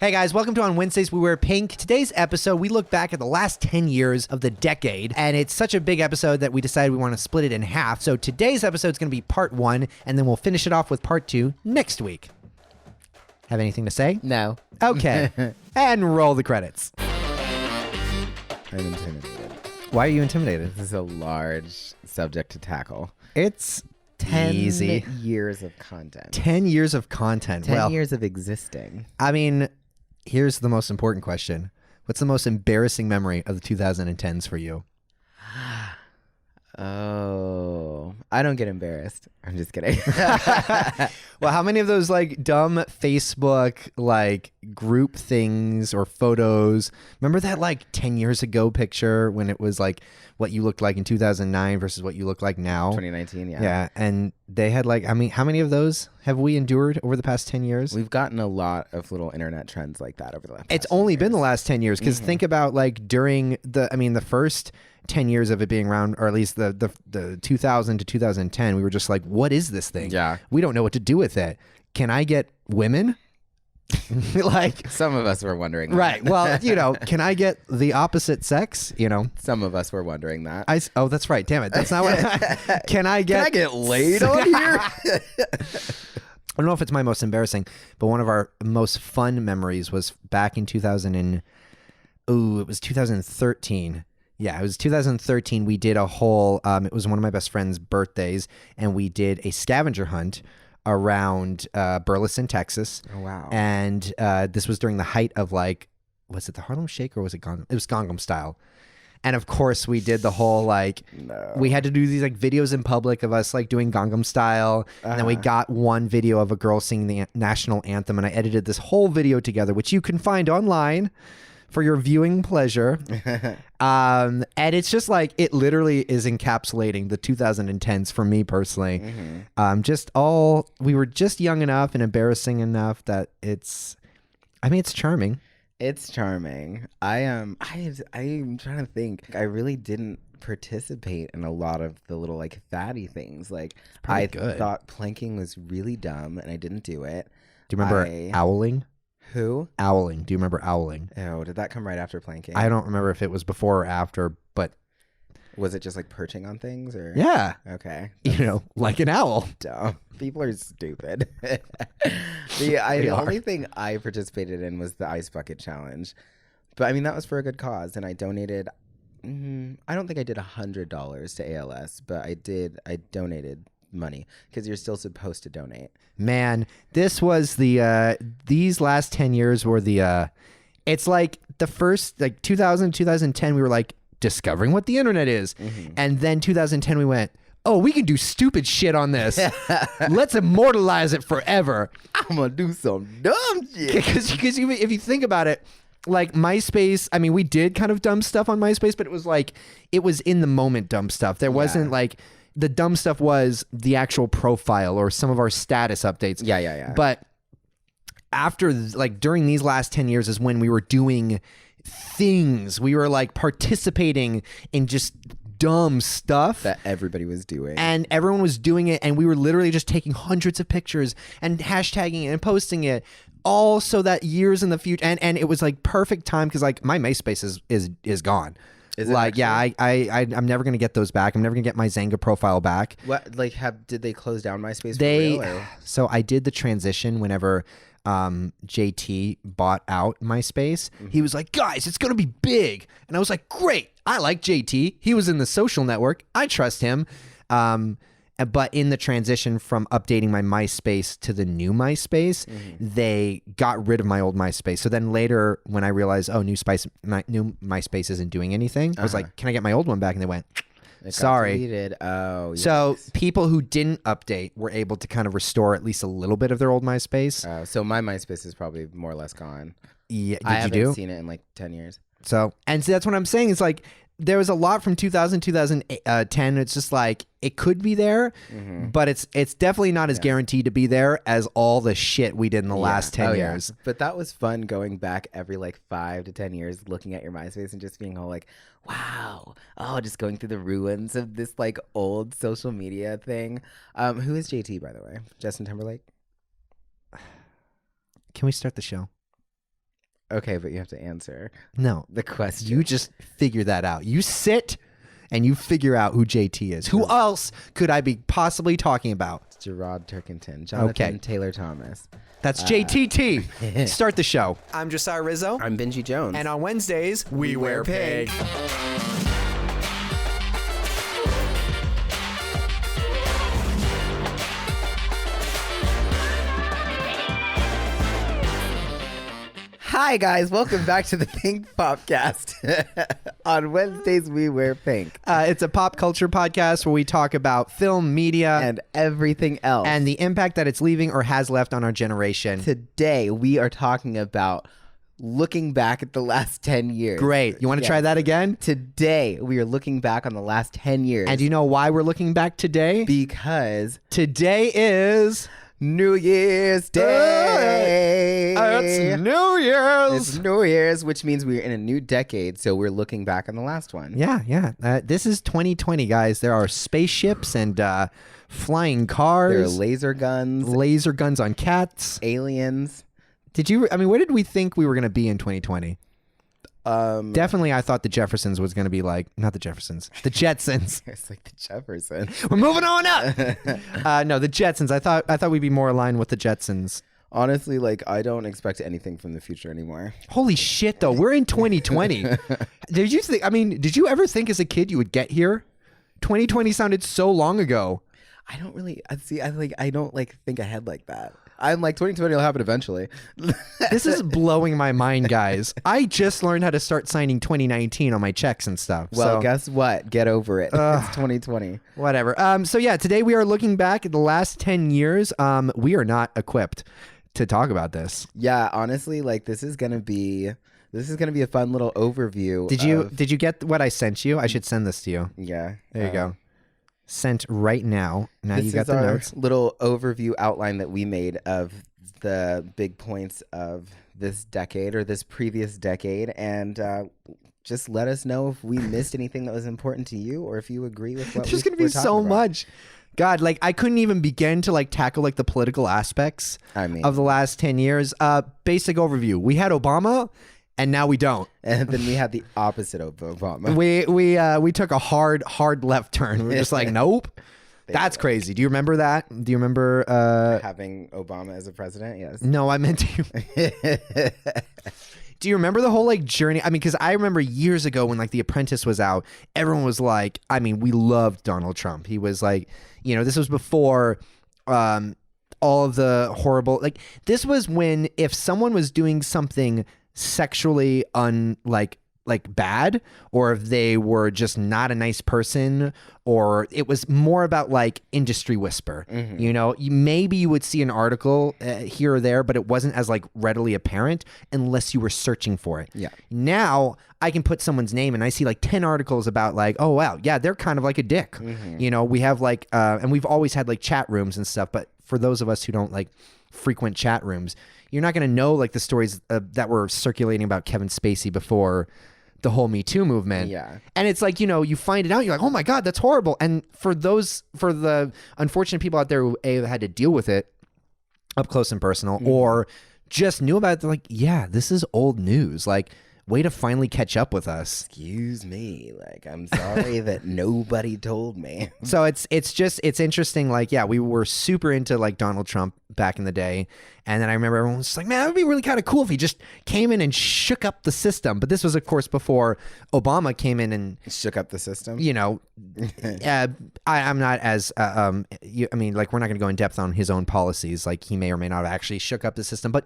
Hey guys, welcome to On Wednesdays We Wear Pink. Today's episode, we look back at the last 10 years of the decade, and it's such a big episode that we decided we want to split it in half. So today's episode is going to be part 1, and then we'll finish it off with part 2 next week. Have anything to say? No. Okay. And roll the credits. I'm intimidated. Why are you intimidated? This is a large subject to tackle. It's 10 easy. years of content. 10 years of content. 10 years of existing. I mean, here's the most important question. What's the most embarrassing memory of the 2010s for you? Oh, I don't get embarrassed. I'm just kidding. Well, how many of those like dumb Facebook like group things or photos? Remember that like 10 years ago picture when it was like what you looked like in 2009 versus what you look like now? 2019, yeah. Yeah, and they had like, I mean, how many of those have we endured over the past 10 years? We've gotten a lot of little internet trends like that over the last It's only been the last 10 years because think about like during the first 10 years of it being around, or at least the 2000 to 2010, we were just like, what is this thing? Yeah. We don't know what to do with it. Can I get women? Like, some of us were wondering that. right. Well, can I get the opposite sex? Some of us were wondering that. Oh, that's right. Damn it. That's not what Can I get laid on here? I don't know if it's my most embarrassing, but one of our most fun memories was back in 2013. Yeah, it was 2013. We did a whole, it was one of my best friend's birthdays, and we did a scavenger hunt around Burleson, Texas. Oh, wow. And this was during the height of like, was it the Harlem Shake or was it Gangnam? It was Gangnam Style. And of course we did the whole like, we had to do these like videos in public of us like doing Gangnam Style. And then we got one video of a girl singing the national anthem, and I edited this whole video together, which you can find online for your viewing pleasure. And it's just like, it literally is encapsulating the 2010s for me personally. We were just young enough and embarrassing enough that it's charming. It's charming. I'm trying to think. I really didn't participate in a lot of the little like fatty things. Like I thought planking was really dumb and I didn't do it. Do you remember owling? Who? Owling. Do you remember owling? Oh, did that come right after planking? I don't remember if it was before or after, but was it just like perching on things or? Yeah. Okay. Like an owl. Dumb. People are stupid. The only thing I participated in was the ice bucket challenge. But I mean, that was for a good cause. And I donated, I don't think I did $100 to ALS, but I donated money because you're still supposed to donate. Man, this was these last 10 years were it's like the first, like 2000, 2010, we were like discovering what the internet is. And then 2010, we went, oh, we can do stupid shit on this. Let's immortalize it forever. I'm going to do some dumb shit. Because if you think about it, like MySpace, I mean, we did kind of dumb stuff on MySpace, but it was like, it was in the moment dumb stuff. There wasn't like, the dumb stuff was the actual profile or some of our status updates. Yeah. But after, like, during these last 10 years is when we were doing things. We were like participating in just dumb stuff that everybody was doing, and everyone was doing it, and we were literally just taking hundreds of pictures and hashtagging it and posting it, all so that years in the future, and it was like perfect time because like my MySpace is gone. Is it like, actually? yeah, I'm never gonna get those back. I'm never gonna get my Zanga profile back. What, like, did they close down MySpace for real, or? So I did the transition whenever JT bought out MySpace. He was like, guys, it's gonna be big, and I was like, great. I like JT. He was in the social network. I trust him. But in the transition from updating my MySpace to the new MySpace, they got rid of my old MySpace. So then later when I realized, oh, new MySpace isn't doing anything, I was like, can I get my old one back? And they went, sorry. Deleted. Oh, yes. So people who didn't update were able to kind of restore at least a little bit of their old MySpace. So my MySpace is probably more or less gone. Yeah, I haven't seen it in like 10 years. So that's what I'm saying. It's like, there was a lot from 2010. It's just like, it could be there, but it's definitely not as guaranteed to be there as all the shit we did in the last 10 years. Yeah. But that was fun going back every like 5 to 10 years, looking at your MySpace and just being all like, wow, just going through the ruins of this like old social media thing. Who is JT, by the way? Justin Timberlake? Can we start the show? Okay, but you have to answer No. the question. You just figure that out. You sit and you figure out who JT is. Who else could I be possibly talking about? Gerard Turkington. Jonathan Taylor Thomas. That's JTT. Start the show. I'm Josiah Rizzo. I'm Benji Jones. And on Wednesdays, we wear pink. Hi guys, welcome back to the Pink Popcast. On Wednesdays, we wear pink. It's a pop culture podcast where we talk about film, media, And everything else. and the impact that it's leaving or has left on our generation. Today, we are talking about looking back at the last 10 years. Great. You want to try that again? Today, we are looking back on the last 10 years. And do you know why we're looking back today? Because Today is... New Year's Day. It's New Year's. It's New Year's, which means we're in a new decade, so we're looking back on the last one. Yeah. This is 2020, guys. There are spaceships and flying cars. There are laser guns on cats. aliens. Where did we think we were going to be in 2020? Definitely, I thought the Jeffersons was going to be like, not the Jeffersons, the Jetsons. It's like the Jeffersons. We're moving on up. No, the Jetsons. I thought we'd be more aligned with the Jetsons. Honestly, like, I don't expect anything from the future anymore. Holy shit, though. We're in 2020. Did you ever think as a kid you would get here? 2020 sounded so long ago. I don't really I don't think ahead like that. I'm like 2020 will happen eventually. This is blowing my mind, guys. I just learned how to start signing 2019 on my checks and stuff. Well, so, guess what? Get over it. It's 2020. Whatever. So yeah, today we are looking back at the last 10 years. We are not equipped to talk about this. Yeah, honestly, like this is gonna be a fun little overview. Did you get what I sent you? I should send this to you. Yeah. There you go. Sent right now. Now you got This the is our notes. little overview outline that we made of the big points of this decade or this previous decade, and just let us know if we missed anything that was important to you, or if you agree with what There's going to be so much. God, like I couldn't even begin to like tackle like the political aspects of the last 10 years. Basic overview. We had Obama. And now we don't. And then we had the opposite of Obama. We took a hard left turn. We were just like, nope. That's crazy. Do you remember that? Do you remember having Obama as a president? Yes. No, I meant do you remember the whole like journey? I mean, because I remember years ago when like The Apprentice was out, everyone was like, we loved Donald Trump. He was like, this was before all of the horrible, like this was when if someone was doing something sexually bad, or if they were just not a nice person, or it was more about like industry whisper. Maybe you would see an article here or there, but it wasn't as like readily apparent unless you were searching for it. Yeah. Now I can put someone's name and I see like 10 articles about like, oh wow, yeah, they're kind of like a dick. We have like and we've always had like chat rooms and stuff, but for those of us who don't like frequent chat rooms, you're not going to know like the stories that were circulating about Kevin Spacey before the whole Me Too movement. Yeah. And it's like, you find it out, you're like, oh my God, that's horrible. And for the unfortunate people out there who had to deal with it up close and personal, or just knew about it, they're like, yeah, this is old news. Like, way to finally catch up with us. Excuse me. Like, I'm sorry that nobody told me. So it's interesting. Like, yeah, we were super into like Donald Trump back in the day. And then I remember everyone was just like, man, it would be really kind of cool if he just came in and shook up the system. But this was, of course, before Obama came in and shook up the system. I'm not as, we're not going to go in depth on his own policies. Like, he may or may not have actually shook up the system. But,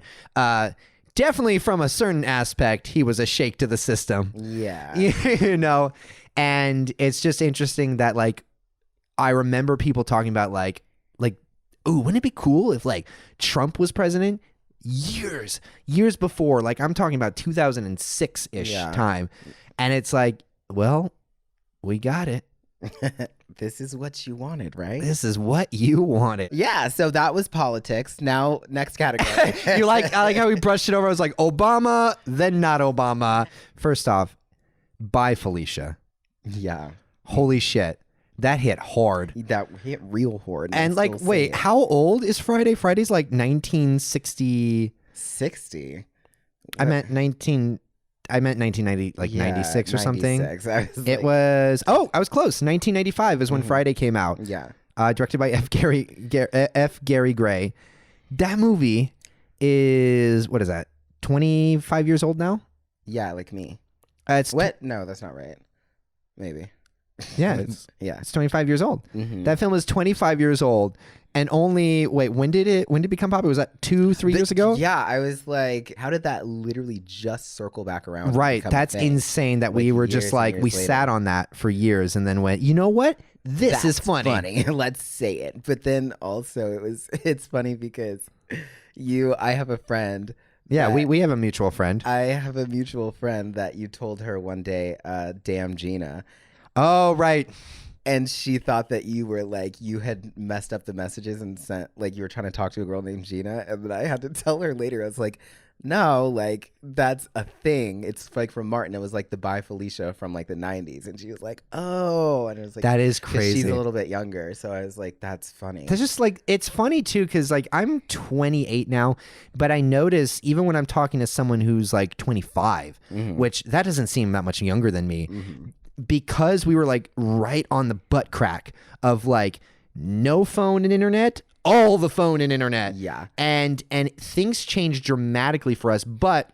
definitely from a certain aspect, he was a shake to the system. Yeah. And it's just interesting that like, I remember people talking about like, ooh, wouldn't it be cool if like Trump was president years before, like I'm talking about 2006-ish time. And it's like, well, we got it. This is what you wanted, right? This is what you wanted. Yeah, so that was politics. Now, next category. I like how we brushed it over. I was like, Obama, then not Obama. First off, bye, Felicia. Yeah. Holy shit. That hit hard. That hit real hard. And like, wait, how old is Friday? Friday's like 1960. 60. I meant 1990, like 96 or something. 96. It was. Oh, I was close. 1995 is when Friday came out. Yeah. Directed by F. Gary Gray. That movie is, what is that? 25 years old now? Yeah, like me. It's what? No, that's not right. Maybe. Yeah, it's 25 years old. That film is 25 years old, and only when did it become popular? Was that 2-3 years ago? Yeah, I was like, how did that literally just circle back around? Right, that's insane. That we were just like we sat on that for years, and then went, you know what? That's is funny. Let's say it. But then also it's funny because I have a friend. Yeah, we have a mutual friend. I have a mutual friend that you told her one day, damn Gina. Oh, right. And she thought that you were like, you had messed up the messages and sent, like, you were trying to talk to a girl named Gina. And then I had to tell her later, I was like, no, like, that's a thing. It's like from Martin. It was like the Bye Felicia from like the 90s. And she was like, oh. And it was like, that is crazy. She's a little bit younger. So I was like, that's funny. That's just like, it's funny too, because like I'm 28 now, but I notice even when I'm talking to someone who's like 25, which that doesn't seem that much younger than me, because we were like right on the butt crack of like no phone and internet, all the phone and internet. Yeah. And things changed dramatically for us, but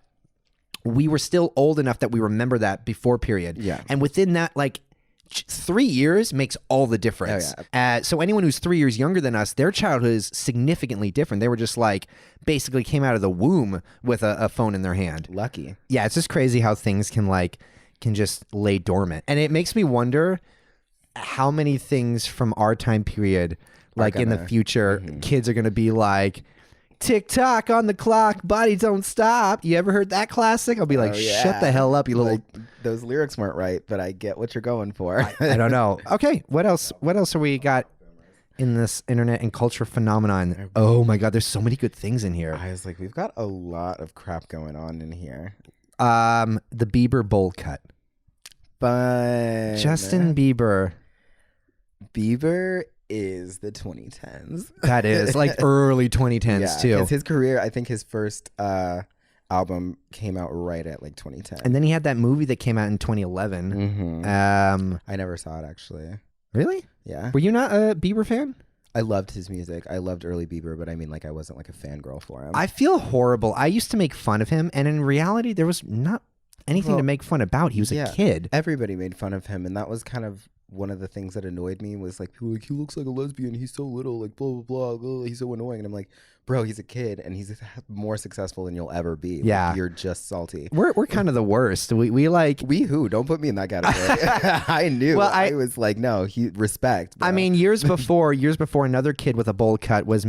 we were still old enough that we remember that before period. Yeah. And within that, like 3 years makes all the difference. Oh, yeah. So anyone who's 3 years younger than us, their childhood is significantly different. They were just like basically came out of the womb with a phone in their hand. Lucky. Yeah. It's just crazy how things can just lay dormant. And it makes me wonder how many things from our time period, like in the future, kids are going to be like, tick-tock on the clock, body don't stop. You ever heard that classic? I'll be like, shut the hell up, you little... those lyrics weren't right, but I get what you're going for. I don't know. Okay, what else have we got in this internet and culture phenomenon? Oh my God, there's so many good things in here. I was like, we've got a lot of crap going on in here. The Bieber bowl cut. Fun. Justin Bieber. Bieber is the 2010s. That is like early 2010s too. Because his career, I think his first album came out right at like 2010. And then he had that movie that came out in 2011. I never saw it actually. Really? Yeah. Were you not a Bieber fan? I loved his music. I loved early Bieber, but I mean, like, I wasn't like a fangirl for him. I feel horrible. I used to make fun of him, and in reality, there was not anything to make fun about. He was a kid. Everybody made fun of him, and that was kind of one of the things that annoyed me was like, people were like, he looks like a lesbian, he's so little, like blah blah blah, he's so annoying. And I'm like, bro, he's a kid and he's more successful than you'll ever be. Yeah. Like, you're just salty. We're kind of the worst. We who? Don't put me in that category. I knew. Well, I was like, no, respect. Bro. I mean, years before another kid with a bowl cut was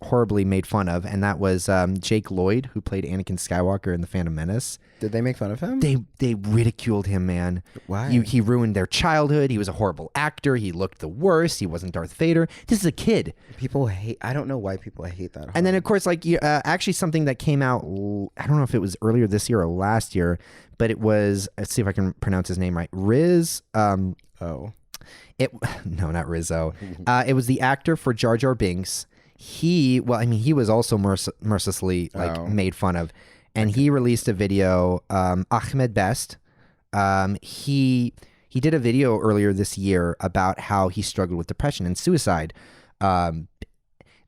horribly made fun of, and that was Jake Lloyd, who played Anakin Skywalker in The Phantom Menace. Did they make fun of him? They ridiculed him, man. Why? He ruined their childhood. He was a horrible actor. He looked the worst. He wasn't Darth Vader. This is a kid. People hate. I don't know why people hate that hard. And then, of course, like actually something that came out, I don't know if it was earlier this year or last year, but it was, let's see if I can pronounce his name right. Riz. No, not Rizzo. It was the actor for Jar Jar Binks. He was also mercilessly made fun of. And he released a video, Ahmed Best. He did a video earlier this year about how he struggled with depression and suicide.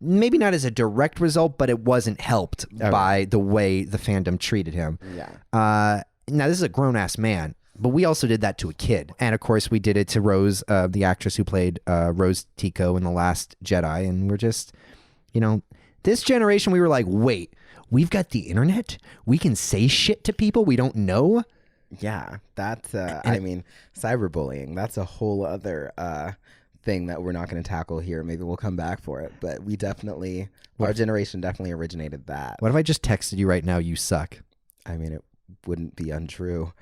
Maybe not as a direct result, but it wasn't helped by the way the fandom treated him. Yeah. Now, this is a grown-ass man, but we also did that to a kid. And, of course, we did it to Rose, the actress who played Rose Tico in The Last Jedi. And we're just, this generation, we were like, wait, we've got the internet? We can say shit to people we don't know? Yeah, that's, I mean, cyberbullying, that's a whole other thing that we're not going to tackle here. Maybe we'll come back for it. But our generation definitely originated that. What if I just texted you right now, you suck? I mean, it wouldn't be untrue.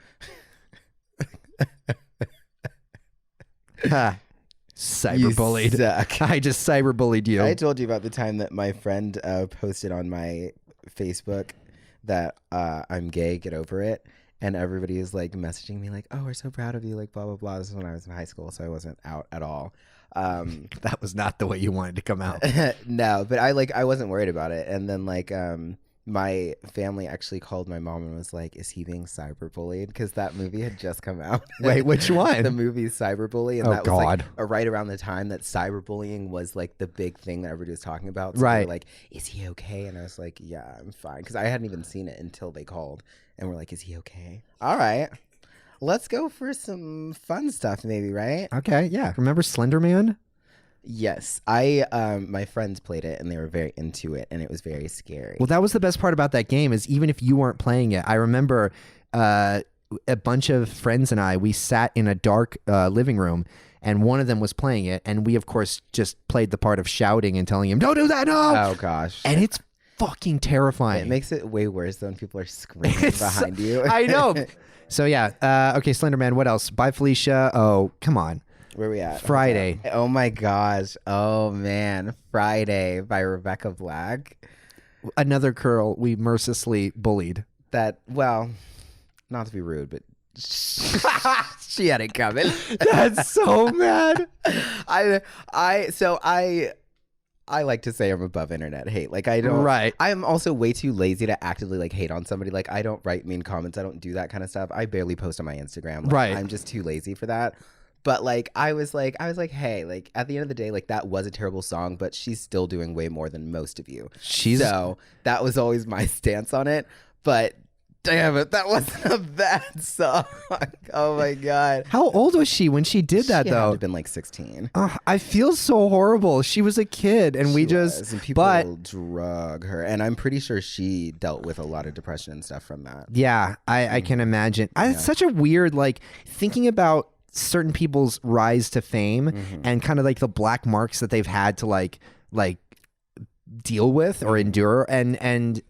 Cyberbullied. You suck. I just cyberbullied you. I told you about the time that my friend posted on my Facebook that I'm gay, get over it. And everybody is like messaging me like, oh, we're so proud of you, like blah, blah, blah. This is when I was in high school, so I wasn't out at all. That was not the way you wanted to come out. No, but I wasn't worried about it. And then like my family actually called my mom and was like, is he being cyberbullied? Because that movie had just come out. Wait, which one? The movie Cyberbully. And Oh, that was God. like right around the time that cyberbullying was like the big thing that everybody was talking about. So Right. they were like, is he okay? And I was like, yeah, I'm fine. Because I hadn't even seen it until they called. And we're like, is he okay? All right. Let's go for some fun stuff maybe, right? Okay, yeah. Remember Slender Man? Yes. My friends played it and they were very into it and it was very scary. Well, that was the best part about that game is even if you weren't playing it, I remember a bunch of friends and we sat in a dark living room and one of them was playing it. And we, of course, just played the part of shouting and telling him, don't do that, no! Oh, gosh. And it's fucking terrifying. It makes it way worse though when people are screaming behind you. I know. So, yeah. Okay, Slender Man, what else? Bye, Felicia. Oh, come on. Where are we at? Friday. Oh my gosh. Oh man. Friday by Rebecca Black. Another girl we mercilessly bullied. That, well, not to be rude, but she had it coming. That's so mad. I like to say I'm above internet hate. Like I don't. Right. I am also way too lazy to actively like hate on somebody. Like I don't write mean comments. I don't do that kind of stuff. I barely post on my Instagram. Like, Right. I'm just too lazy for that. But like I was like, hey, like at the end of the day, like that was a terrible song, but she's still doing way more than most of you. So that was always my stance on it. But damn it, that wasn't a bad song. Oh my god. How old was she when she did that She though? had to have been like 16. I feel so horrible. She was a kid and And people drug her. And I'm pretty sure she dealt with a lot of depression and stuff from that. Yeah, I can imagine. It's such a weird, like, thinking about certain people's rise to fame and kind of like the black marks that they've had to like deal with or endure. And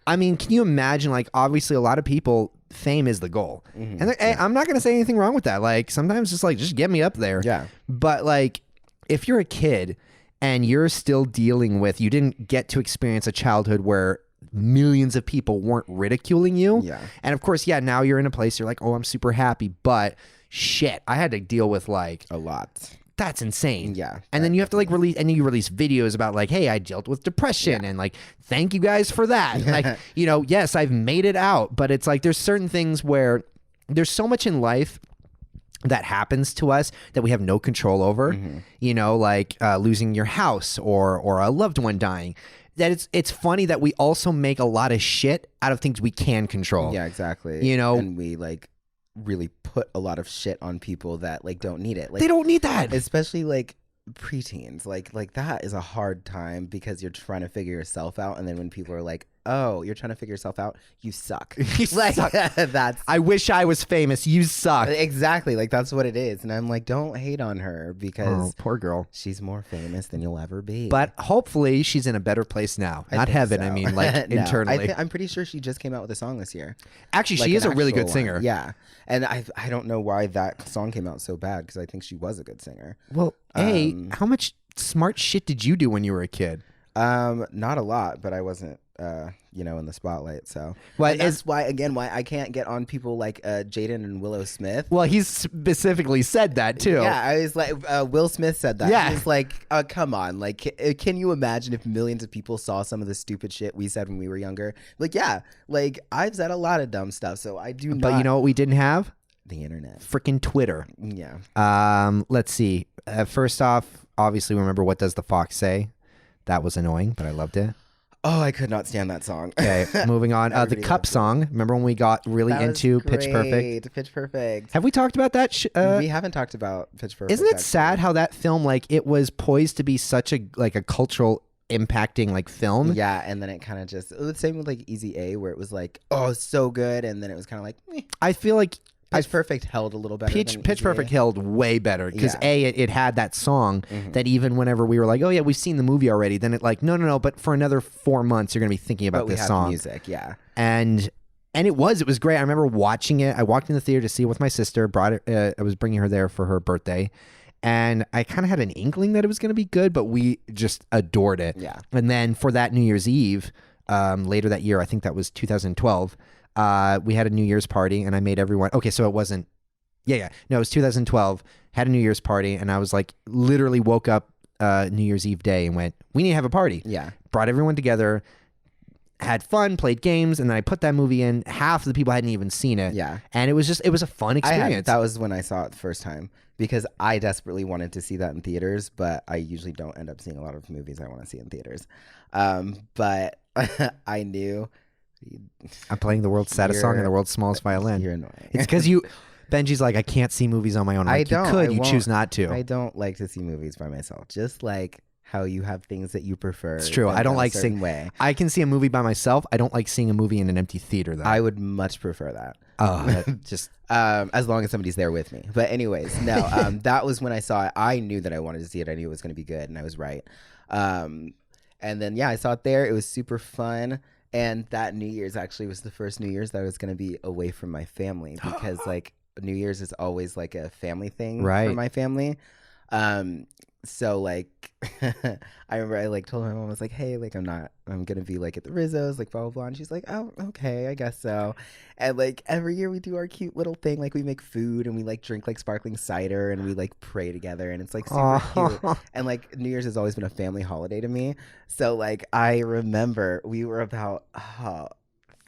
I mean, can you imagine, like, obviously a lot of people, fame is the goal. And I'm not going to say anything wrong with that. Like, sometimes just get me up there. Yeah. But like, if you're a kid and you're still dealing with, you didn't get to experience a childhood where millions of people weren't ridiculing you. Yeah. And of course, now you're in a place you're like, oh, I'm super happy. But shit, I had to deal with like a lot. That's insane. Yeah. And then you have to like release videos about like, hey, I dealt with depression and like, thank you guys for that. Like, yes, I've made it out, but it's like, there's certain things where there's so much in life that happens to us that we have no control over, like losing your house or a loved one dying. That it's funny that we also make a lot of shit out of things we can control. Yeah, exactly. And we like really put a lot of shit on people that like don't need it. Like, they don't need that. Especially like preteens. Like that is a hard time because you're trying to figure yourself out, and then when people are like, oh, you're trying to figure yourself out, you suck. Like that's I wish I was famous. You suck. Exactly. Like that's what it is. And I'm like, don't hate on her because poor girl. She's more famous than you'll ever be. But hopefully she's in a better place now. Not heaven, so. I mean, like No, internally. I'm pretty sure she just came out with a song this year. Actually, she is a really good singer. One. Yeah. And I don't know why that song came out so bad because I think she was a good singer. Well, how much smart shit did you do when you were a kid? Not a lot, but I wasn't in the spotlight. So that's why I can't get on people like Jaden and Willow Smith. Well, he specifically said that too. Yeah, I was like, Will Smith said that. Yeah. He was like, come on, like, can you imagine if millions of people saw some of the stupid shit we said when we were younger? Like, yeah, like I've said a lot of dumb stuff, so I do not. But you know what we didn't have? The internet. Freaking Twitter. Yeah. Let's see. First off, obviously, remember What Does the Fox Say? That was annoying, but I loved it. Oh, I could not stand that song. Okay, moving on. The Cup song. Remember when we got really into Pitch Perfect? Pitch Perfect. Have we talked about that? We haven't talked about Pitch Perfect. Isn't it sad how that film, like, it was poised to be such a cultural impacting like film? Yeah, and then it kind of just the same with like Easy A, where it was like, oh, so good, and then it was kind of like, meh. I feel like Pitch Perfect held a little better. Pitch Perfect held way better because it had that song that even whenever we were like, oh yeah, we've seen the movie already, then it like no, but for another 4 months you're gonna be thinking about this song. Music, yeah, and it was great. I remember watching it. I walked in the theater to see it with my sister. I was bringing her there for her birthday, and I kind of had an inkling that it was gonna be good, but we just adored it. Yeah, and then for that New Year's Eve, later that year, I think that was 2012. We had a New Year's party and I made everyone, okay, so it wasn't, no, it was 2012, had a New Year's party and I was like, literally woke up New Year's Eve day and went, we need to have a party. Yeah. Brought everyone together had fun, played games, and then I put that movie in. Half of the people hadn't even seen it. Yeah. And it was a fun experience. That was when I saw it the first time because I desperately wanted to see that in theaters, but I usually don't end up seeing a lot of movies I want to see in theaters. But I knew. I'm playing the world's saddest song and the world's smallest violin. You're annoying. It's because Benji's like, I can't see movies on my own. I don't. You choose not to. I don't like to see movies by myself. Just like how you have things that you prefer. It's true. I don't like seeing. I can see a movie by myself. I don't like seeing a movie in an empty theater, though. I would much prefer that. Oh, just as long as somebody's there with me. But anyways, no. That was when I saw it. I knew that I wanted to see it. I knew it was going to be good, and I was right. And then I saw it there. It was super fun. And that New Year's actually was the first New Year's that I was going to be away from my family because like New Year's is always like a family thing for my family. So like I remember I like told my mom, I was like, hey, like I'm gonna be like at the Rizzo's, like blah blah blah, and she's like, oh okay, I guess so. And like every year we do our cute little thing, like we make food and we like drink like sparkling cider and we like pray together and it's like super cute. And like New Year's has always been a family holiday to me. So like I remember we were about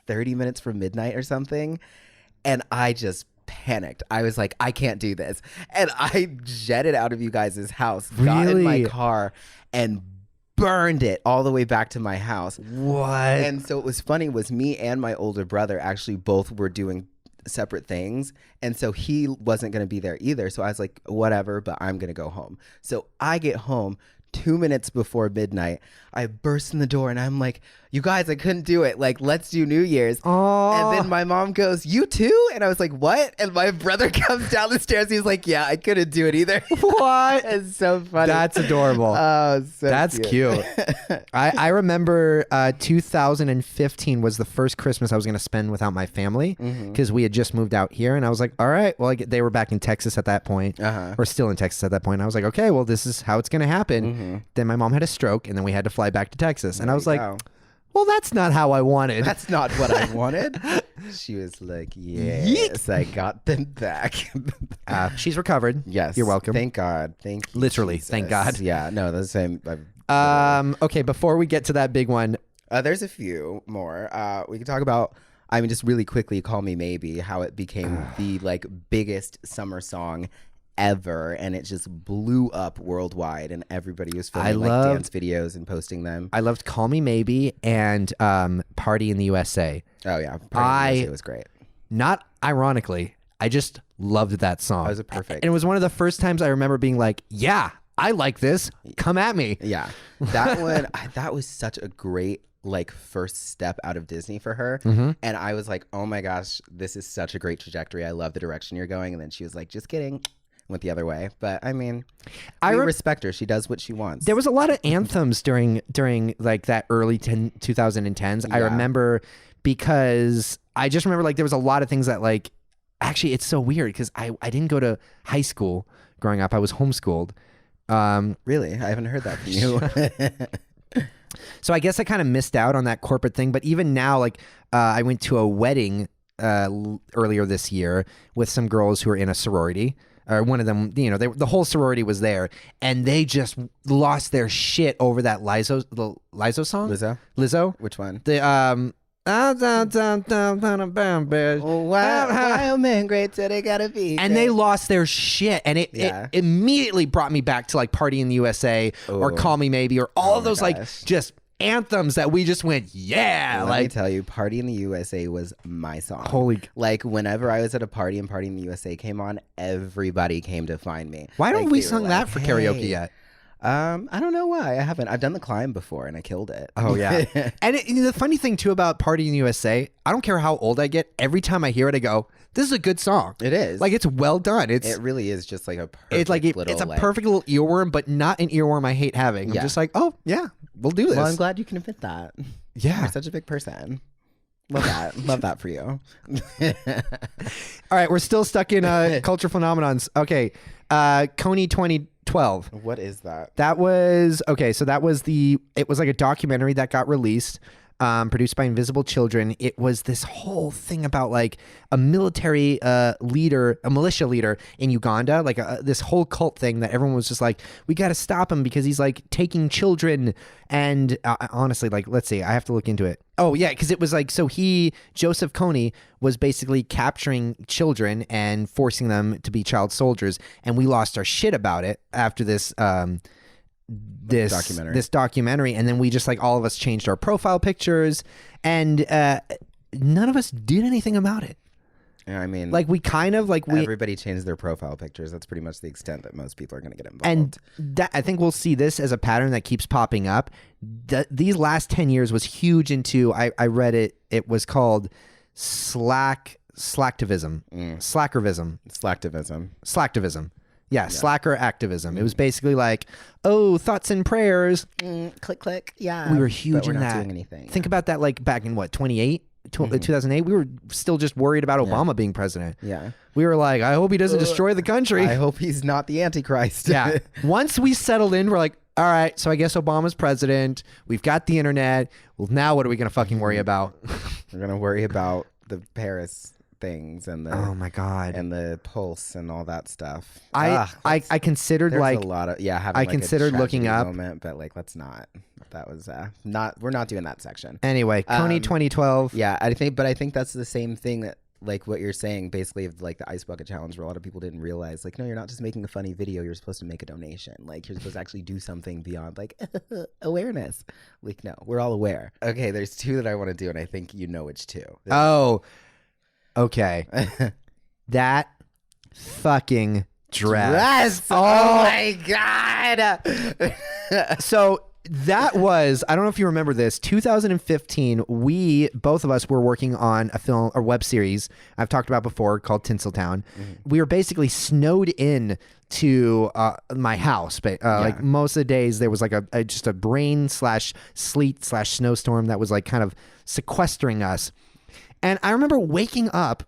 30 minutes from midnight or something, and I just panicked. I was like, I can't do this. And I jetted out of you guys' house, got in my car, and burned it all the way back to my house. What? And so it was funny was me and my older brother actually both were doing separate things. And so he wasn't going to be there either. So I was like, whatever, but I'm going to go home. So I get home 2 minutes before midnight. I burst in the door and I'm like, you guys, I couldn't do it. Like, let's do New Year's. And then my mom goes, you too? And I was like, what? And my brother comes down the stairs. He's like, yeah, I couldn't do it either. What? It's so funny. That's adorable. Oh, so that's cute. I remember 2015 was the first Christmas I was going to spend without my family because we had just moved out here. And I was like, all right, well, they were back in Texas at that point, or still in Texas at that point. And I was like, okay, well, this is how it's going to happen. Then my mom had a stroke and then we had to fly back to Texas. And I was like, well, that's not how I wanted. That's not what I wanted. She was like, yes, I got them back. She's recovered. Yes. You're welcome. Thank God. Thank you. Literally, Jesus. thank God. Yeah, no, that's the same. Okay, before we get to that big one. There's a few more. We can talk about, I mean, just really quickly, Call Me Maybe, how it became the like biggest summer song ever, and it just blew up worldwide, and everybody was filming dance videos and posting them. I loved Call Me Maybe and Party in the USA. Oh yeah, Party in the USA was great. Not ironically, I just loved that song. That was a perfect. And it was one of the first times I remember being like, yeah, I like this. Come at me. Yeah, that one, that was such a great like first step out of Disney for her. And I was like, oh my gosh, this is such a great trajectory. I love the direction you're going. And then she was like, just kidding. Went the other way. But I mean, I respect her. She does what she wants. There was a lot of anthems during like that early 2010s. I remember because I just remember like there was a lot of things that like, actually it's so weird because I didn't go to high school growing up. I was homeschooled. Really? I haven't heard that from you. So I guess I kind of missed out on that corporate thing. But even now, like I went to a wedding earlier this year with some girls who are in a sorority. Or one of them, you know, the whole sorority was there, and they just lost their shit over that Lizzo song. Lizzo. Which one? The wild man, great till they gotta be. And they lost their shit, and it immediately brought me back to like Party in the USA or Call Me Maybe or all of those like just anthems that we just went, yeah. Let me tell you, Party in the USA was my song. Like whenever I was at a party and Party in the USA came on, everybody came to find me. Why don't we sung that for karaoke yet? I don't know why. I haven't. I've done The Climb before and I killed it. Oh yeah. And the funny thing too about Party in the USA, I don't care how old I get, every time I hear it I go, this is a good song. It is. Like it's well done. It really is just like a perfect it's a perfect little earworm, but not an earworm I hate having. I'm just like, oh yeah, we'll do this. Well, I'm glad you can admit that. Yeah. You're such a big person. Love that. Love that for you. All right, we're still stuck in culture phenomenons. Okay. Coney 2012. What is that? That was okay, so it was like a documentary that got released. produced by Invisible Children. It was this whole thing about like a military leader, a militia leader in Uganda, like this whole cult thing that everyone was just like, we got to stop him because he's like taking children. And honestly, like, let's see, I have to look into it. Oh yeah, because it was like, so Joseph Kony was basically capturing children and forcing them to be child soldiers, and we lost our shit about it after this documentary, and then we just like all of us changed our profile pictures, and none of us did anything about it. Yeah, I mean, like we kind of like everybody changed their profile pictures. That's pretty much the extent that most people are going to get involved. And that, I think we'll see this as a pattern that keeps popping up. These last 10 years was huge into, I read it, it was called slacktivism. Yeah, slacker activism. It was basically like, oh, thoughts and prayers. Click, click. Yeah. We were huge but we're in not that. Doing anything. Think about that, like back in what, 2008, we were still just worried about Obama being president. Yeah. We were like, I hope he doesn't destroy the country. I hope he's not the Antichrist. Yeah. Once we settled in, we're like, all right, so I guess Obama's president. We've got the internet. Well, now what are we going to fucking worry about? We're going to worry about the Paris things and the oh my god and the pulse and all that stuff. I considered like a lot of having I like considered a looking up moment, but like let's not. That was not. We're not doing that section anyway. Kony 2012. Yeah, I think that's the same thing that like what you're saying basically of like the ice bucket challenge, where a lot of people didn't realize like, no, you're not just making a funny video. You're supposed to make a donation. Like you're supposed to actually do something beyond like awareness. Like no, we're all aware. Okay, there's two that I want to do, and I think you know which two. Oh. Okay. That fucking dress. Oh my God. So that was, I don't know if you remember this, 2015, both of us were working on a film or web series I've talked about before called Tinseltown. We were basically snowed in to my house, but like most of the days there was like just a rain/sleet/snowstorm that was like kind of sequestering us. And I remember waking up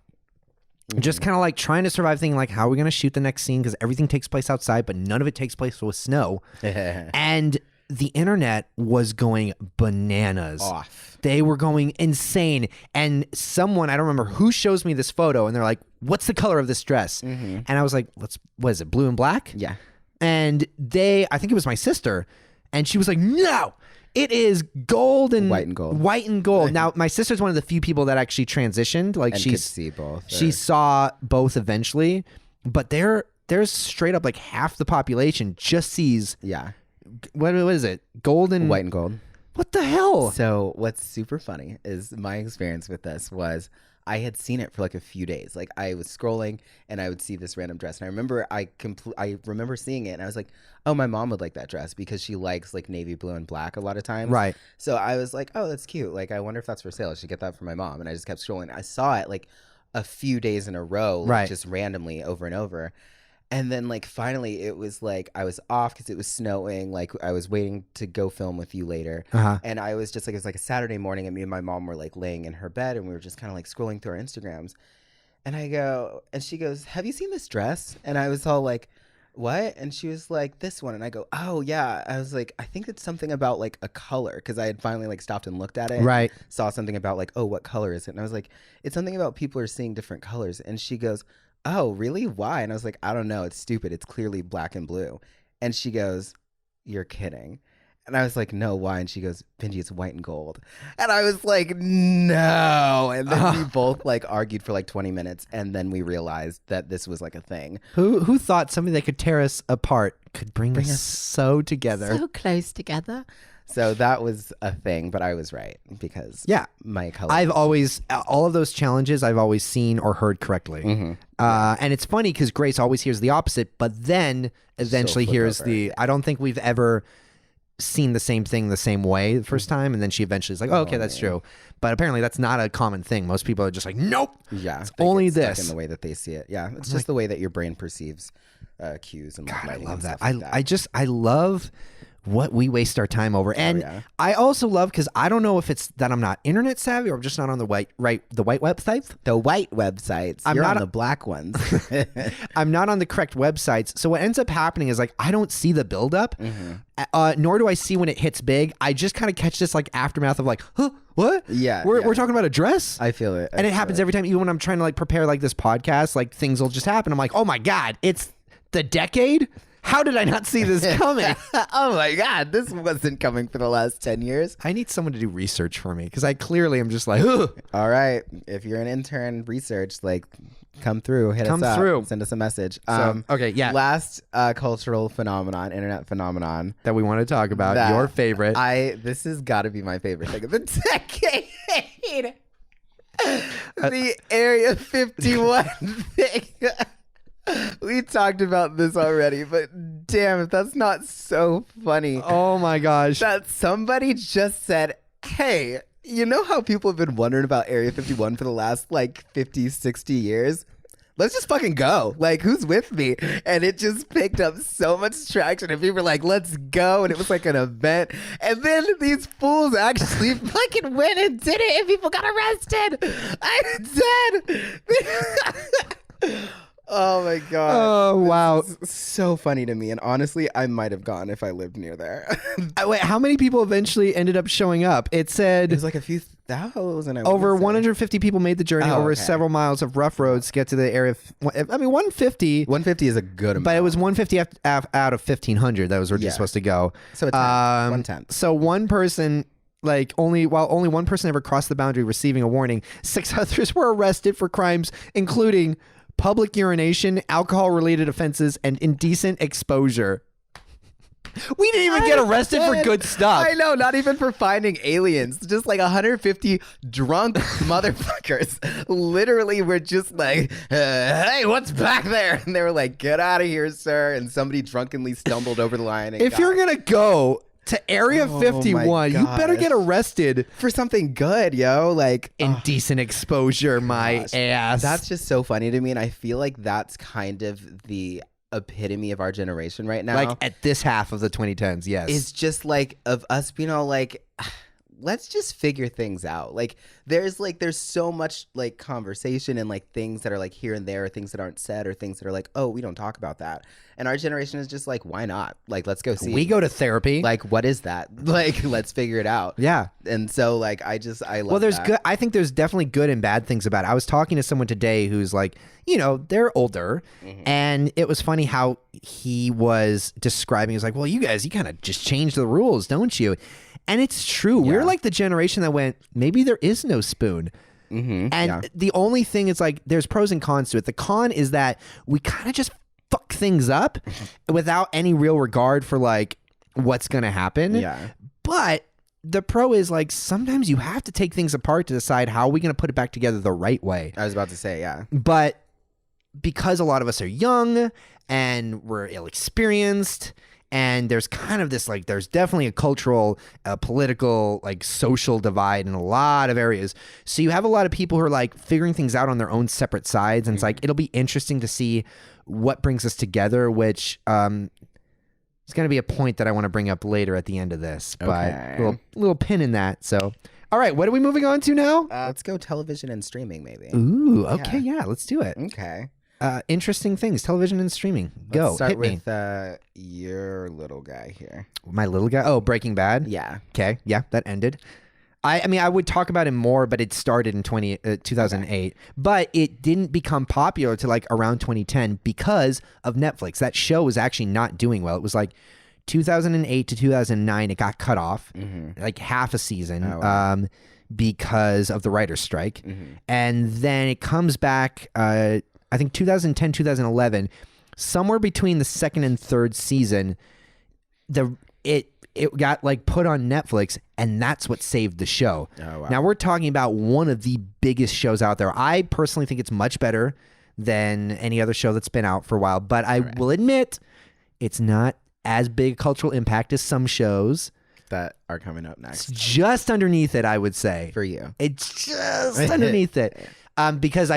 just kind of like trying to survive, thinking like, how are we going to shoot the next scene? Because everything takes place outside, but none of it takes place with snow. And the internet was going bananas. Off. They were going insane. And someone, I don't remember who, shows me this photo, and they're like, what's the color of this dress? And I was like, what is it, blue and black? Yeah. And I think it was my sister, and she was like, no, it is gold and white and gold. White and gold. Now, my sister's one of the few people that actually transitioned. Like and could see both. She saw both eventually, but there's straight up like half the population just sees. Yeah. What is it? Gold and white and gold. What the hell? So what's super funny is my experience with this was I had seen it for like a few days. Like I was scrolling and I would see this random dress, and I remember I remember seeing it, and I was like, oh, my mom would like that dress because she likes like navy blue and black a lot of times. Right. So I was like, oh, that's cute. Like I wonder if that's for sale. I should get that for my mom. And I just kept scrolling. I saw it like a few days in a row, like, just randomly over and over. And then like finally it was like I was off because it was snowing. Like I was waiting to go film with you later. And I was just like, it was like a Saturday morning, and me and my mom were like laying in her bed, and we were just kind of like scrolling through our Instagrams. And I go, and she goes, have you seen this dress? And I was all like, what? And she was like, this one. And I go, oh yeah. I was like, I think it's something about like a color, because I had finally like stopped and looked at it. Right. Saw something about like, oh, what color is it? And I was like, it's something about people are seeing different colors. And she goes, oh, really? Why? And I was like, I don't know. It's stupid. It's clearly black and blue. And she goes, you're kidding. And I was like, no, why? And she goes, Benji, it's white and gold. And I was like, no. And then we both like argued for like 20 minutes. And then we realized that this was like a thing. Who thought something that could tear us apart could bring us so together? So close together. So that was a thing, but I was right because my color. I've always, all of those challenges I've always seen or heard correctly. And it's funny because Grace always hears the opposite, but then eventually hears I don't think we've ever seen the same thing the same way the first time, and then she eventually is like, oh, okay, that's true. But apparently that's not a common thing. Most people are just like, nope. Yeah. It's only this. In the way that they see it. Yeah. It's just the way that your brain perceives cues and God, I love that. I love what we waste our time over. And I also love, because I don't know if it's that I'm not internet savvy or I'm just not on the white websites. The white websites. You're on the black ones. I'm not on the correct websites. So what ends up happening is like I don't see the buildup, nor do I see when it hits big. I just kind of catch this like aftermath of like, huh, what? Yeah, we're talking about a dress. I feel it, and it happens every time. Even when I'm trying to like prepare like this podcast, like things will just happen. I'm like, oh my god, it's the decade. How did I not see this coming? Oh my God, this wasn't coming for the last 10 years. I need someone to do research for me because I clearly am just like, ugh. All right. If you're an intern, research, like, come through, hit us up, send us a message. Okay, yeah. Last cultural phenomenon, internet phenomenon that we want to talk about, your favorite. This has got to be my favorite thing of the decade. The Area 51 thing. We talked about this already, but damn, if that's not so funny. Oh my gosh. That somebody just said, hey, you know how people have been wondering about Area 51 for the last like 50, 60 years? Let's just fucking go. Like, who's with me? And it just picked up so much traction. And people were like, let's go. And it was like an event. And then these fools actually fucking went and did it. And people got arrested. I'm dead. Oh my God. Oh, wow. So funny to me. And honestly, I might have gone if I lived near there. Wait, how many people eventually ended up showing up? It said it was like a few thousand. Over 150 people made the journey over several miles of rough roads to get to the area. I mean, 150. 150 is a good amount. But it was 150 out of 1,500 that was originally supposed to go. So it's 1/10. So one person... only one person ever crossed the boundary receiving a warning, 6 others were arrested for crimes including public urination, alcohol-related offenses, and indecent exposure. We didn't even get arrested for good stuff. I know, not even for finding aliens. Just like 150 drunk motherfuckers literally were just like, hey, what's back there? And they were like, get out of here, sir. And somebody drunkenly stumbled over the line. And if you're going to go to Area 51, you better get arrested for something good, yo. Like indecent exposure, my ass. That's just so funny to me, and I feel like that's kind of the epitome of our generation right now. Like at this half of the 2010s, yes. It's just like of us being all like, let's just figure things out. Like there's so much like conversation and like things that are like here and there, things that aren't said, or things that are like, oh, we don't talk about that. And our generation is just like, why not? Like, let's go see. We go to therapy. Like, what is that? Like, let's figure it out. Yeah. And so like, I love Well, there's that. good. I think there's definitely good and bad things about it. I was talking to someone today who's like, you know, they're older, and it was funny how he was describing. He was like, well, you guys, you kind of just change the rules, don't you? And it's true. Yeah. We're like the generation that went, maybe there is no spoon. And the only thing is like, there's pros and cons to it. The con is that we kind of just fuck things up without any real regard for like what's going to happen. Yeah. But the pro is like, sometimes you have to take things apart to decide how are we going to put it back together the right way. I was about to say, yeah. But because a lot of us are young and we're ill-experienced, and there's kind of this like, there's definitely a cultural, political, like social divide in a lot of areas. So you have a lot of people who are like figuring things out on their own separate sides. And it's like, it'll be interesting to see what brings us together, which is going to be a point that I want to bring up later at the end of this. But little pin in that. So, all right, what are we moving on to now? Let's go television and streaming, maybe. Ooh, okay, yeah, let's do it. Okay. Interesting things, television and streaming. Go, Let's start hit with me. Your little guy here. My little guy? Oh, Breaking Bad? Yeah. Okay, yeah, that ended. I mean, I would talk about it more, but it started in 2008. But it didn't become popular till like around 2010 because of Netflix. That show was actually not doing well. It was like 2008 to 2009, it got cut off, like half a season, because of the writer's strike. And then it comes back, I think 2010, 2011, somewhere between the second and third season, it got like put on Netflix, and that's what saved the show. Oh, wow. Now we're talking about one of the biggest shows out there. I personally think it's much better than any other show that's been out for a while, but I will admit it's not as big a cultural impact as some shows that are coming up next. It's just underneath it, I would say. For you. It's just underneath it. Because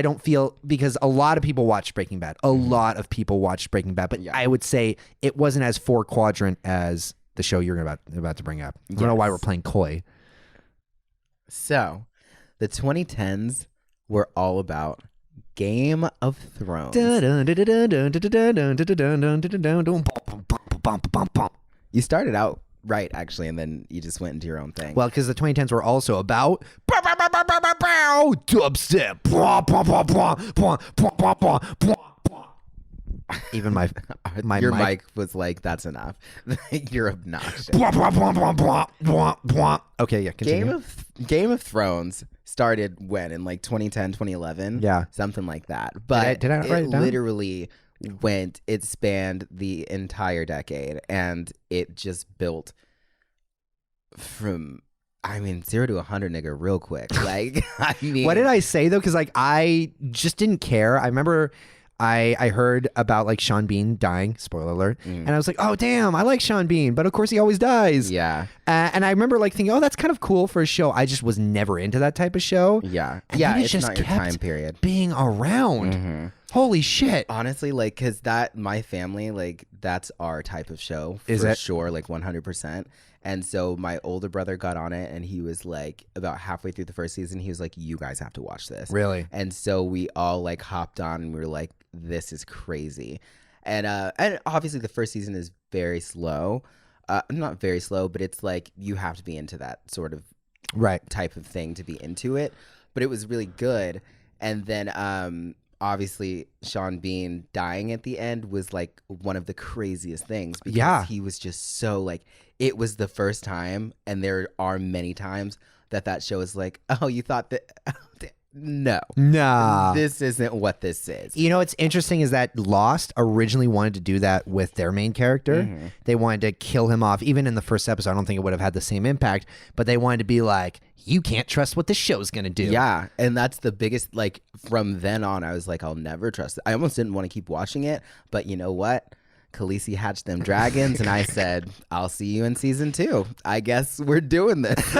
because a lot of people watched Breaking Bad. A lot of people watched Breaking Bad, but I would say it wasn't as 4 quadrant as the show you're about to bring up. I don't know why we're playing coy. So, the 2010s were all about Game of Thrones. You started out right, actually, and then you just went into your own thing. Well, because the 2010s were also about dubstep. Even my your mic was like, that's enough. You're obnoxious. Okay, yeah, continue. Game of Thrones started when? In like 2010, 2011? Yeah. Something like that. But did I write it down? Literally it spanned the entire decade, and it just built from, I mean, 0 to 100, nigga, real quick. Like, I mean, what did I say though? Because like I just didn't care. I remember I heard about like Sean Bean dying, spoiler alert, and I was like, oh damn, I like Sean Bean, but of course he always dies. Yeah. And I remember like thinking, oh, that's kind of cool for a show. I just was never into that type of show. Yeah. And Yeah, it it's just not your kept time period. being around. Holy shit. Honestly, like, because my family, like, that's our type of show. Is for it? Sure, like 100%. And so my older brother got on it, and he was like, about halfway through the first season, he was like, you guys have to watch this. Really? And so we all like hopped on, and we were like, this is crazy. And obviously the first season is very slow. Not very slow, but it's like you have to be into that sort of type of thing to be into it. But it was really good. And then obviously Sean Bean dying at the end was like one of the craziest things, because he was just so like, it was the first time, and there are many times that show is like, oh, you thought that no, this isn't what this is. You know what's interesting is that Lost originally wanted to do that with their main character. They wanted to kill him off. Even in the first episode, I don't think it would have had the same impact, but they wanted to be like, you can't trust what the show's gonna do. Yeah, and that's the biggest, like, from then on, I was like, I'll never trust it. I almost didn't want to keep watching it, but you know what? Khaleesi hatched them dragons, and I said, I'll see you in season 2. I guess we're doing this.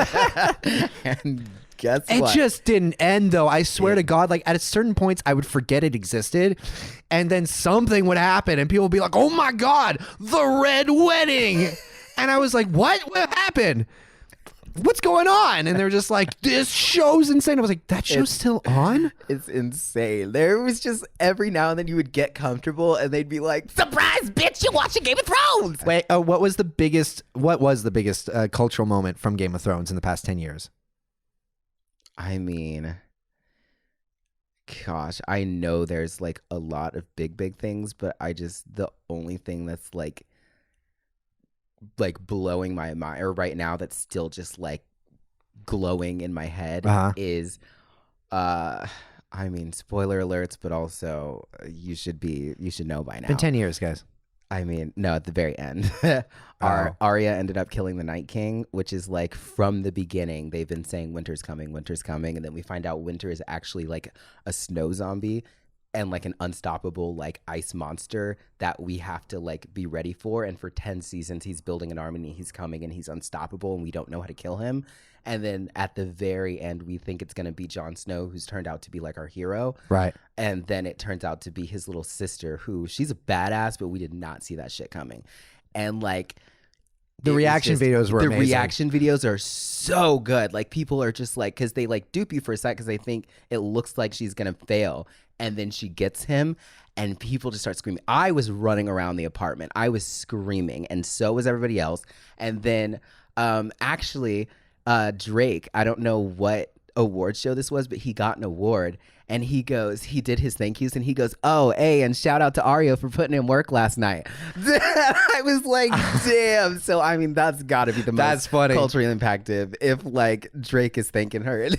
And guess what? It just didn't end, though. I swear to God, like, at certain points, I would forget it existed, and then something would happen, and people would be like, oh my God, the Red Wedding. And I was like, what happened? What's going on? And they're just like, this show's insane. I was like, that show's still on? It's insane. There was just every now and then you would get comfortable, and they'd be like, surprise, bitch, you're watching Game of Thrones. Wait, what was the biggest cultural moment from Game of Thrones in the past 10 years? I mean, gosh, I know there's like a lot of big things, but the only thing that's like blowing my mind, or right now that's still just like glowing in my head, is I mean, spoiler alerts, but also you should know by now. Been 10 years, guys. I mean, no, at the very end. Arya ended up killing the Night King, which is like, from the beginning they've been saying winter's coming, and then we find out winter is actually like a snow zombie and like an unstoppable like ice monster that we have to like be ready for. And for 10 seasons he's building an army, and he's coming, and he's unstoppable, and we don't know how to kill him. And then at the very end we think it's going to be Jon Snow, who's turned out to be like our hero, right? And then it turns out to be his little sister, who she's a badass, but we did not see that shit coming. And like, the reaction videos were amazing. The reaction videos are so good. Like, people are just like, because they like dupe you for a sec, because they think it looks like she's gonna fail, and then she gets him, and people just start screaming. I was running around the apartment. I was screaming, and so was everybody else. And then actually Drake, I don't know what award show this was, but he got an award, and he did his thank yous, and he goes, oh, hey, and shout out to Arya for putting in work last night. I was like, damn. So I mean, that's gotta be the most culturally impactful if like Drake is thanking her. And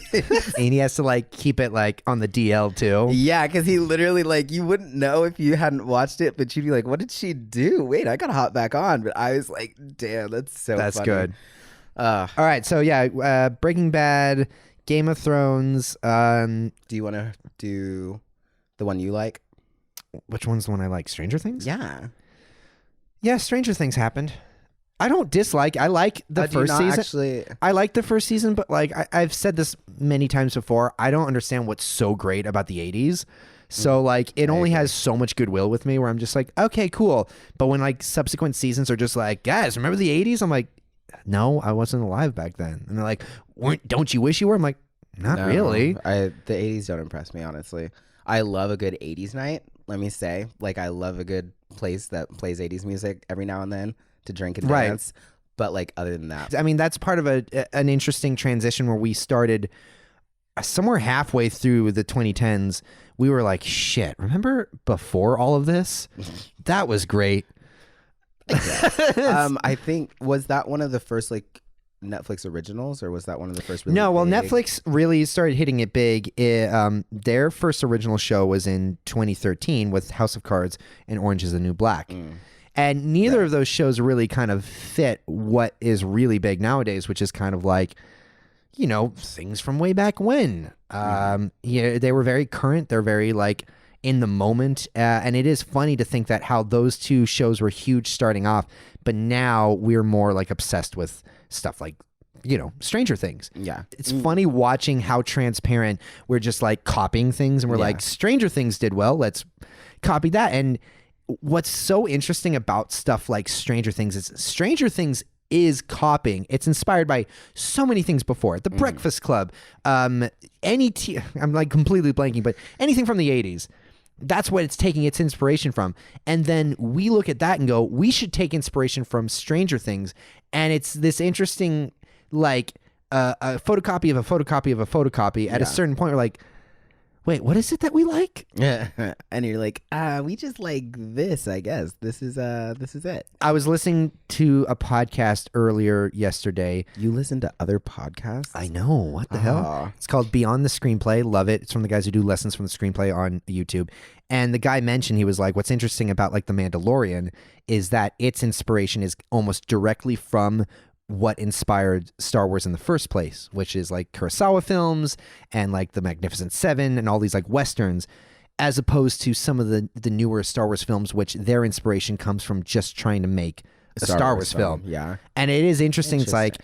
he has to like keep it like on the DL too. Yeah, because he literally, like, you wouldn't know if you hadn't watched it, but you'd be like, what did she do? Wait, I gotta hop back on. But I was like, damn, that's funny. Good. All right, so yeah, Breaking Bad, Game of Thrones. Do you want to do the one you like? Which one's the one I like? Stranger Things? Yeah, Stranger Things happened. I don't dislike. I like the first season. I like the first season, but like I've said this many times before, I don't understand what's so great about the 80s. So like it only has so much goodwill with me where I'm just like, okay, cool. But when like subsequent seasons are just like, guys, remember the 80s? I'm like, no, I wasn't alive back then. And they're like, don't you wish you were? I'm like, not really. The 80s don't impress me, honestly. I love a good 80s night, let me say. Like, I love a good place that plays 80s music every now and then to drink and dance. But, like, other than that. I mean, that's part of an interesting transition where we started somewhere halfway through the 2010s. We were like, shit, remember before all of this? That was great. I think, was that one of the first, like, Netflix originals, or was that one of the first really No, well, big? Netflix really started hitting it big. Their first original show was in 2013 with House of Cards and Orange is the New Black. And neither of those shows really kind of fit what is really big nowadays, which is kind of like, you know, things from way back when. They were very current. They're very like in the moment. And it is funny to think that how those two shows were huge starting off, but now we're more like obsessed with stuff like, you know, Stranger Things. Yeah. It's funny watching how transparent we're just like copying things, and we're like, Stranger Things did well, let's copy that. And what's so interesting about stuff like Stranger Things is copying. It's inspired by so many things before. The Breakfast Club, I'm like completely blanking, but anything from the 80s. That's what it's taking its inspiration from. And then we look at that and go, we should take inspiration from Stranger Things. And it's this interesting, like, a photocopy of a photocopy of a photocopy. At a certain point, we're like, wait, what is it that we like? Yeah. And you're like, we just like this, I guess. This is it. I was listening to a podcast earlier yesterday. You listen to other podcasts? I know. What the hell? It's called Beyond the Screenplay. Love it. It's from the guys who do lessons from the screenplay on YouTube. And the guy mentioned, he was like, what's interesting about like The Mandalorian is that its inspiration is almost directly from what inspired Star Wars in the first place, which is like Kurosawa films and like the Magnificent Seven and all these like Westerns, as opposed to some of the newer Star Wars films, which their inspiration comes from just trying to make a Star Wars film. Yeah. And it is interesting. It's like,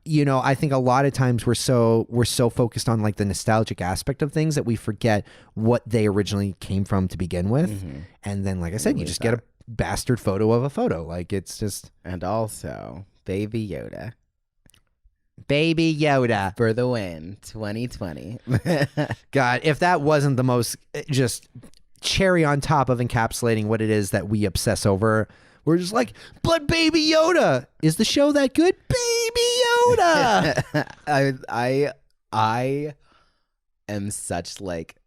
you know, I think a lot of times we're so focused on like the nostalgic aspect of things that we forget what they originally came from to begin with. And then, like I said, you just get a bastard photo of a photo. Like, it's just... And also... Baby Yoda. Baby Yoda. For the win, 2020. God, if that wasn't the most just cherry on top of encapsulating what it is that we obsess over, we're just like, but Baby Yoda, is the show that good? Baby Yoda. I am such like,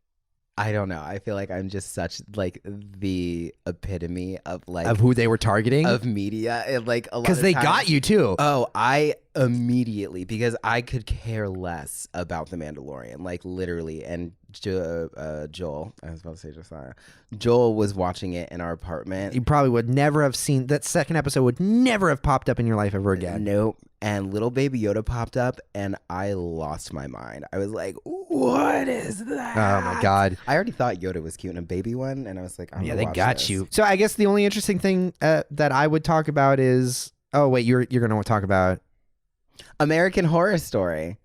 I don't know. I feel like I'm just such like the epitome of like of who they were targeting of media, and like a lot because they got you too. Oh, I immediately, because I could care less about The Mandalorian, like literally. And Joel, I was about to say Josiah. Joel was watching it in our apartment. You probably would never have seen that second episode. Would never have popped up in your life ever again. Nope. And little Baby Yoda popped up, and I lost my mind. I was like, "What is that?" Oh my god! I already thought Yoda was cute in a baby one, and I was like, "Yeah, they got you." So I guess the only interesting thing that I would talk about is, oh wait, you're gonna talk about American Horror Story.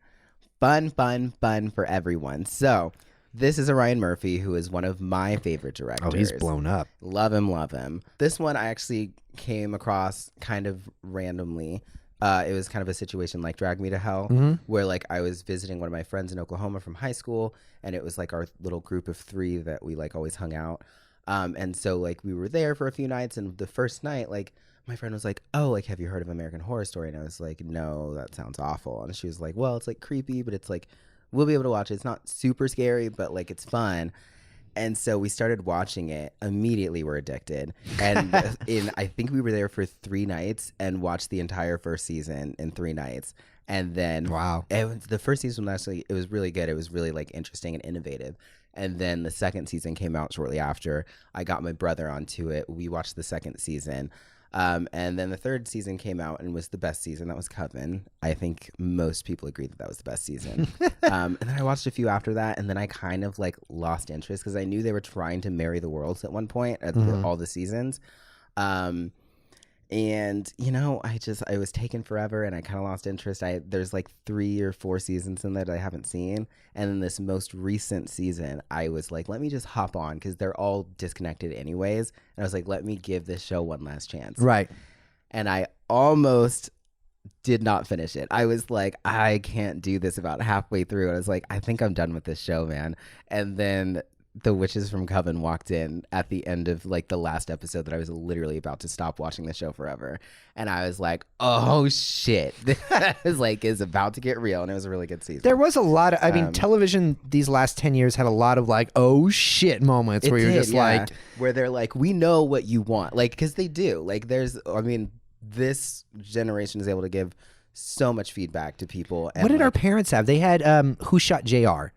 Fun for everyone. So this is a Ryan Murphy, who is one of my favorite directors. Oh, he's blown up. Love him. This one I actually came across kind of randomly. It was kind of a situation like Drag Me to Hell, where like I was visiting one of my friends in Oklahoma from high school, and it was like our little group of 3 that we like always hung out. And so like we were there for a few nights, and the first night, like my friend was like, "Oh, like have you heard of American Horror Story?" And I was like, "No, that sounds awful." And she was like, "Well, it's like creepy, but it's like we'll be able to watch it. It's not super scary, but like it's fun." And so we started watching it. Immediately we're addicted. And I think we were there for 3 nights and watched the entire first season in 3 nights. And then wow, the first season actually, it was really good. It was really like interesting and innovative. And then the second season came out shortly after. I got my brother onto it. We watched the second season. And then the third season came out and was the best season. That was Coven. I think most people agree that was the best season. And then I watched a few after that, and then I kind of like lost interest because I knew they were trying to marry the worlds at one point at all the seasons. And I was taken forever, and I kind of lost interest. There's like 3 or 4 seasons in there that I haven't seen, and in this most recent season, I was like, let me just hop on because they're all disconnected anyways. And I was like, let me give this show one last chance. Right. And I almost did not finish it. I was like, I can't do this about halfway through. And I was like, I think I'm done with this show, man. And then the witches from Coven walked in at the end of like the last episode that I was literally about to stop watching the show forever. And I was like, oh shit. It's about to get real. And it was a really good season. There was a lot of, I mean, television these last 10 years had a lot of like, oh shit moments where you're just like. Where they're like, we know what you want. Like, because they do. Like, this generation is able to give so much feedback to people. And what did our parents have? They had Who Shot JR?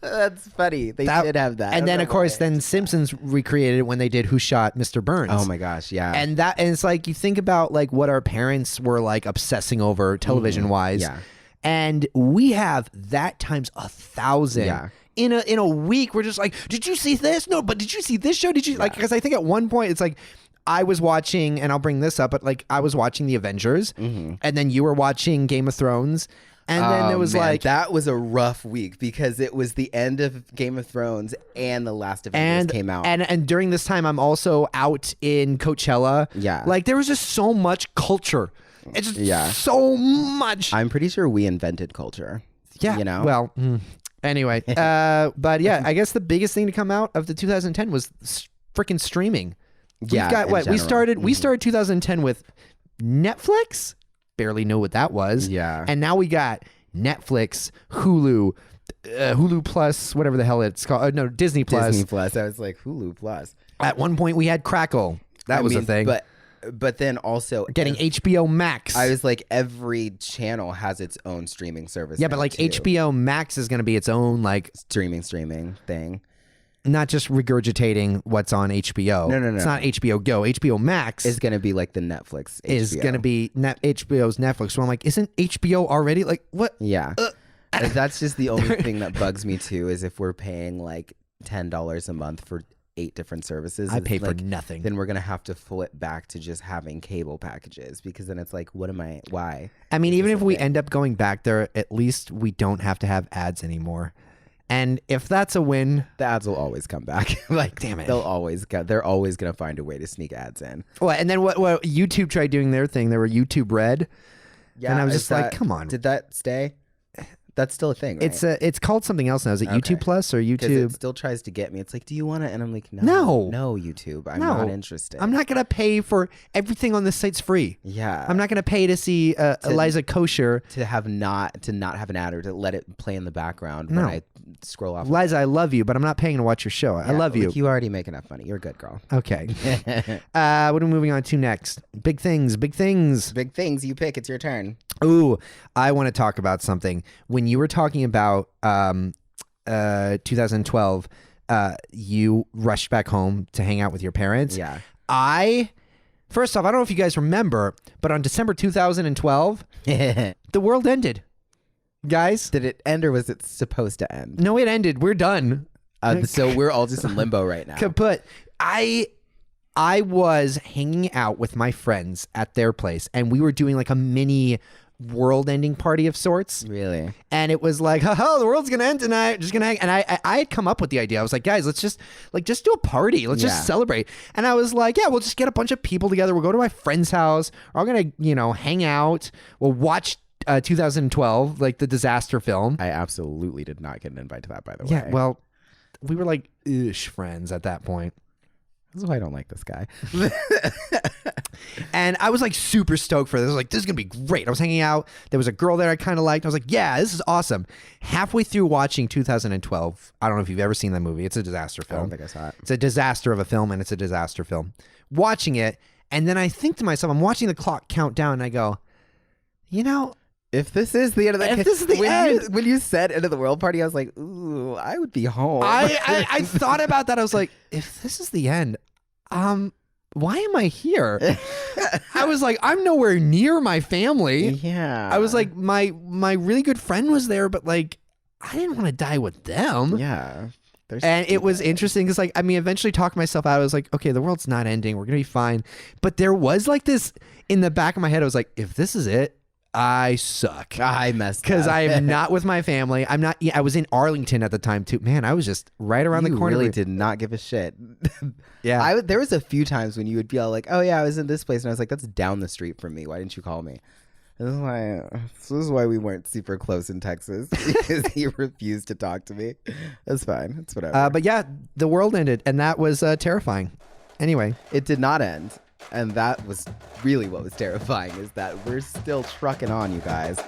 That's funny. They did have that. And then, of course, then Simpsons recreated it when they did Who Shot Mr. Burns. Oh, my gosh, yeah. And it's like, you think about like what our parents were like obsessing over television-wise. Yeah. And we have that times 1,000. Yeah. In a week, we're just like, did you see this? No, but did you see this show? Did you like? Because I think at one point it's like, I was watching, and I'll bring this up, but like I was watching The Avengers, and then you were watching Game of Thrones, and then it was like that was a rough week because it was the end of Game of Thrones and the last Avengers came out, and during this time I'm also out in Coachella. Yeah, like there was just so much culture. It's just so much. I'm pretty sure we invented culture. Yeah, Well, anyway, but yeah, I guess the biggest thing to come out of the 2010 was freaking streaming. We've got what we started. We started 2010 with Netflix. Barely know what that was. Yeah, and now we got Netflix, Hulu, Hulu Plus, whatever the hell it's called. No, Disney Plus. Disney Plus. I was like Hulu Plus. At one point, we had Crackle. That was a thing. But then also getting HBO Max. I was like, every channel has its own streaming service. Yeah, but like too. HBO Max is going to be its own like streaming thing. Not just regurgitating what's on HBO. No. It's not HBO Go. HBO Max is going to be like the Netflix. Is going to be HBO's Netflix. So I'm like, isn't HBO already? Like, what? Yeah. That's just the only thing that bugs me too, is if we're paying like $10 a month for 8 different services. I pay for nothing. Then we're going to have to flip back to just having cable packages, because then it's like, why? I mean, even if we end up going back there, at least we don't have to have ads anymore. And if that's a win, the ads will always come back. Like, damn it, they're always going to find a way to sneak ads in. Well, and then what YouTube tried doing their thing. They were YouTube Red. Yeah, and I was just like, come on. Did that stay? That's still a thing, right? It's called something else now. Is it YouTube Plus or YouTube? It still tries to get me. It's like, do you want to? And I'm like, no, YouTube. I'm not interested. I'm not gonna pay for everything on this site's free. Yeah, I'm not gonna pay to see Eliza Kosher to not have an ad, or to let it play in the background when I scroll off. Liza, I love you, but I'm not paying to watch your show. I love you. You already make enough money. You're a good girl. Okay. What are we moving on to next? Big things. You pick. It's your turn. Ooh, I want to talk about something. When you were talking about 2012, you rushed back home to hang out with your parents. Yeah. First off, I don't know if you guys remember, but on December 2012, the world ended. Guys, did it end, or was it supposed to end? No, it ended. We're done. So we're all just in limbo right now. Kaput. I was hanging out with my friends at their place, and we were doing like a mini world-ending party of sorts. Really? And it was like, haha, the world's gonna end tonight. Just gonna hang. And I had come up with the idea. I was like, guys, let's just do a party. Let's just celebrate. And I was like, yeah, we'll just get a bunch of people together. We'll go to my friend's house. We're all gonna, hang out. We'll watch 2012, like the disaster film. I absolutely did not get an invite to that, by the way. Yeah, well, we were like ish friends at that point. This is why I don't like this guy. And I was like super stoked for this. I was like, this is going to be great. I was hanging out. There was a girl there I kind of liked. I was like, yeah, this is awesome. Halfway through watching 2012, I don't know if you've ever seen that movie. It's a disaster film. I don't think I saw it. It's a disaster of a film, and it's a disaster film. Watching it, and then I think to myself, I'm watching the clock count down, and I go, if this is the end of the if this is the end. When you said end of the world party, I was like, ooh, I would be home. I thought about that. I was like, if this is the end, why am I here? I was like, I'm nowhere near my family. Yeah. I was like, my really good friend was there, but like, I didn't want to die with them. Yeah. And it was interesting because, like, I mean, eventually talked myself out. I was like, okay, the world's not ending. We're going to be fine. But there was like this in the back of my head. I was like, if this is it, I suck. I messed up. Because I am not with my family. I'm not. I was in Arlington at the time, too. Man, I was just right around the corner. You really did not give a shit. Yeah. There was a few times when you would be all like, oh, yeah, I was in this place. And I was like, that's down the street from me. Why didn't you call me? This is why we weren't super close in Texas, because he refused to talk to me. That's fine. It's whatever. But yeah, the world ended, and that was terrifying. Anyway, it did not end, and that was really what was terrifying, is that we're still trucking on, you guys.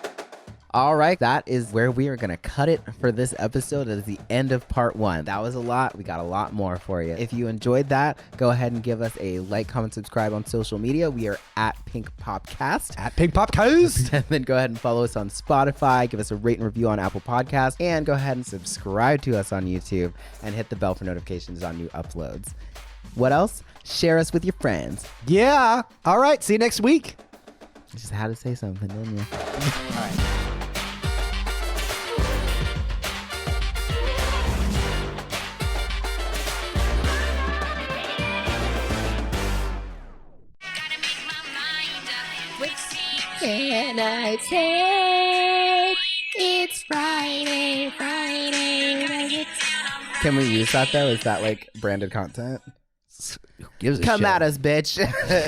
All right, that is where we are going to cut it for this episode. That is the end of part 1. That was a lot. We got a lot more for you. If you enjoyed that, go ahead and give us a like, comment, subscribe on social media. We are at Pink Popcast. At Pink Popcast. And then go ahead and follow us on Spotify. Give us a rate and review on Apple Podcasts. And go ahead and subscribe to us on YouTube. And hit the bell for notifications on new uploads. What else? Share us with your friends. Yeah. All right. See you next week. You just had to say something, didn't you? All right. Can I take? It's Friday. Can we use that though? Is that like branded content? Who gives a Come shit? at us, bitch.